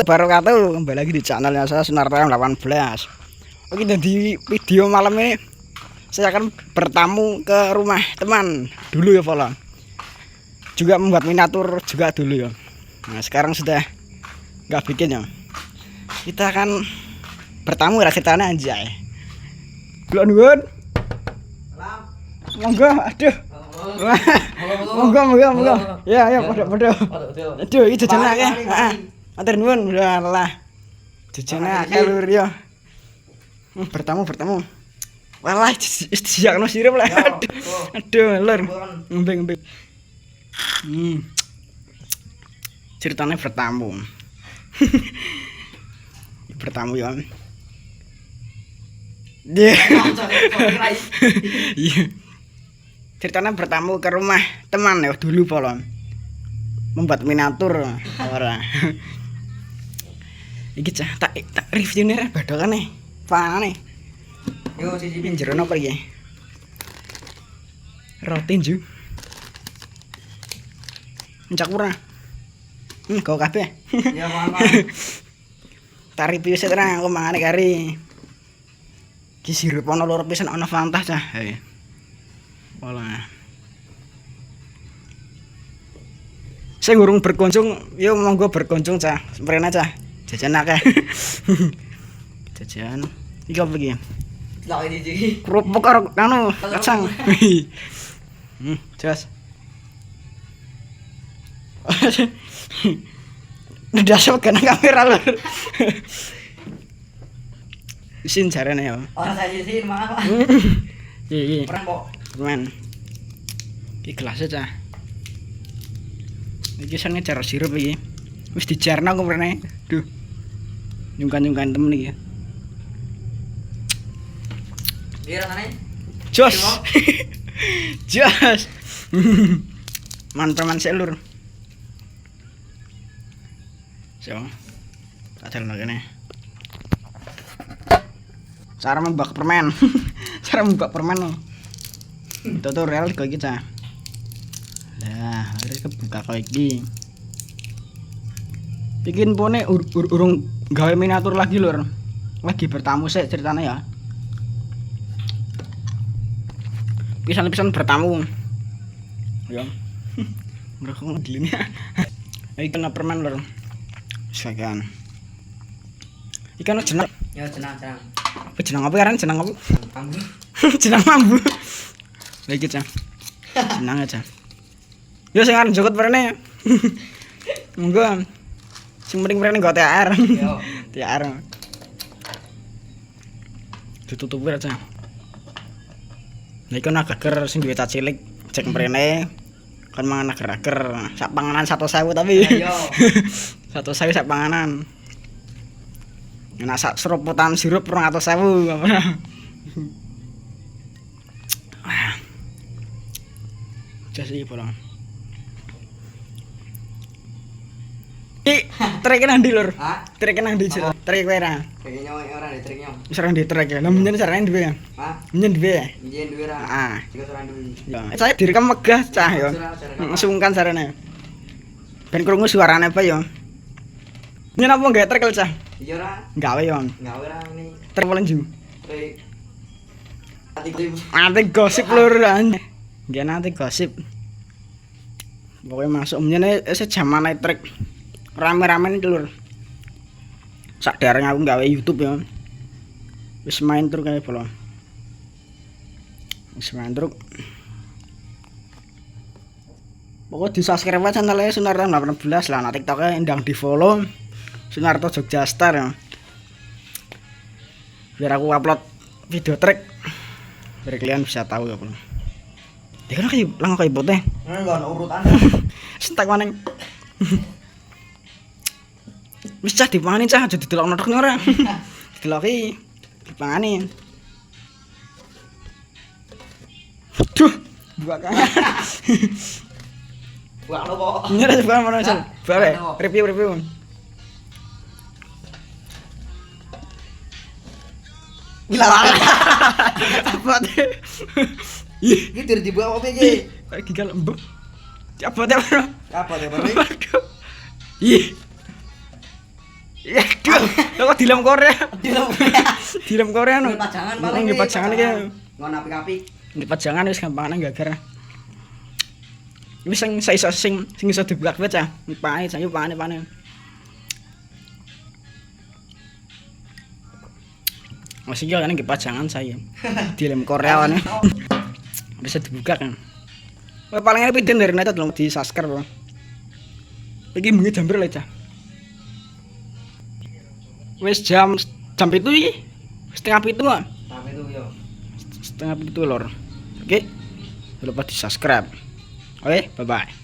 Wabarakatuh, kembali lagi di channelnya saya Sunarto 18. Oke, dan di video malam ini saya akan bertamu ke rumah teman dulu ya, Pola. Juga membuat miniatur juga dulu ya. Nah, sekarang sudah nggak bikin ya. Kita akan bertamu ceritanya anjay. Belum nuwun. Monggo, aduh. Monggo. Ya, podo. Aduh, iki jajan akeh. Heeh. Matur nuwun, lah. Jajan akeh lur ya. Bertamu. Walah, disiakno sirip lah. Aduh, lur. Ngembing. Ceritanya bertamu. Bertamu ya. Iya. Ceritanya bertamu ke rumah teman ya dulu Polon. Membuat miniatur ora. Iki cah tak reviewnya badokane. Panane. Yo siji pinjer napa iki? Roti nju. Encak ora. Kau kabeh. Ya mama. Tak review sik terang aku mangane kari. Ki sirup ana loro pisan ana Fanta cah. Walah. Sing urung berkunjung, yo monggo berkunjung cah. Semprene cah. Jajan akeh. Jajan. Iki apa iki? Lak iki. Kerupuk karo anu kacang. Jelas. Udah kan kamera lur. Isin jarene ya. Ora saya isin, maaf. Iki. Permen kok. Permen. Iki gelasnya cah. Iki sing ngejar sirup iki. Wis dijarno kok mrene. Duh. Nyungkan temen iki. Piye rasane? Jos. Jos. Man sik lur. So. Adel kene. Cara membak permen. Cara membak permen loh. Tutorial kok iki cah. Lah, harus kebuka kok iki. Bikin pone urung gawe miniatur lagi lur. Lagi bertamu sik ceritanya ya. Pisan-pisan bertamu. Ya. Mereka ngedilini. Iki kena permen lur. Sekian. Ikan jeneng. Ya jeneng. Apa jeneng apa kan jeneng apa? Mambu. Jeneng mambu. Lagi cah. Jeneng aja. Yo sing arep jokot mrene. Monggo. Sing penting mrene nggo THR. Yo. THR. Ditutupi aja. Nek ana geger sing duwe cah cilik cek mrene kan mangan ager-ager. Sak panganan 1.000 tapi. Yo. 1.000 sak panganan. Enak sak seropotan sirup 200.000 apa. Jadi bolong. Trek nang ndi lur? Trek nang ndi jero? Trek kowe ra? Trek nyong ora ndek trek nyong. Wis ora ndek trek ya. Lah menyen sarane duwe ya? Hah? Menyen duwe. Menyen duwe ra. Heeh. Jika ora duwe. Ya, saya direkam megah cah ya. Sungkan sarane. Ben krungu suarane apa ya? Nyen apa gawe trek cah? Iya ora. Gawe yo. Gawe ra ngene. Trek lenju. Trek. Ati gosip lur. Nggih nanti gosip. Pokoke masuk menyen sejamane trek. Rame-rame iki lur. Sak dereng aku gawe YouTube ya. Wis main truk kae bolong. Wis main truk. Pokoknya di-subscribe aja channelnya Sunarto 18 lah. Nah TikToknya endang di-follow Sunarto Jogja Star ya. Biar aku upload video trek. Biar kalian bisa tahu ya bolong. Dia kan kayak lang kayak botnya. Enggak ada urutan. Sentak maneng. Wis cah dipangani cah aja didelokno tok ora. Dideloki dipangani. Duh, buka kan. Buka lo kok. Nyere buka mana Chan? Bare, review. Gila. Apa deh? Ih, iki dibuka apa iki? Kayak gigal embek. Apa deh, Bro? Apa deh, Bro? Ih. Waduh, kok dilem Korea. Dilem Korea no. Pajangan paling. Nggih pajangan iki. Ngono apik-apik. Nggih pajangan wis gampangane gagar. Wis sing iso dibuka wet ya. Pane sayu pane. Masih yo kan nggih pajangan saya. Dilem Korea wane. Bisa dibuka kan. Wah paling enak pindah dari United lho di subscribe bro. Iki bengi jam berapa cah? Wis jam itu iki. Setengah pitu kok. Sampai itu yo. Setengah pitu lor. Oke. Jangan lupa di subscribe. Oke, bye bye.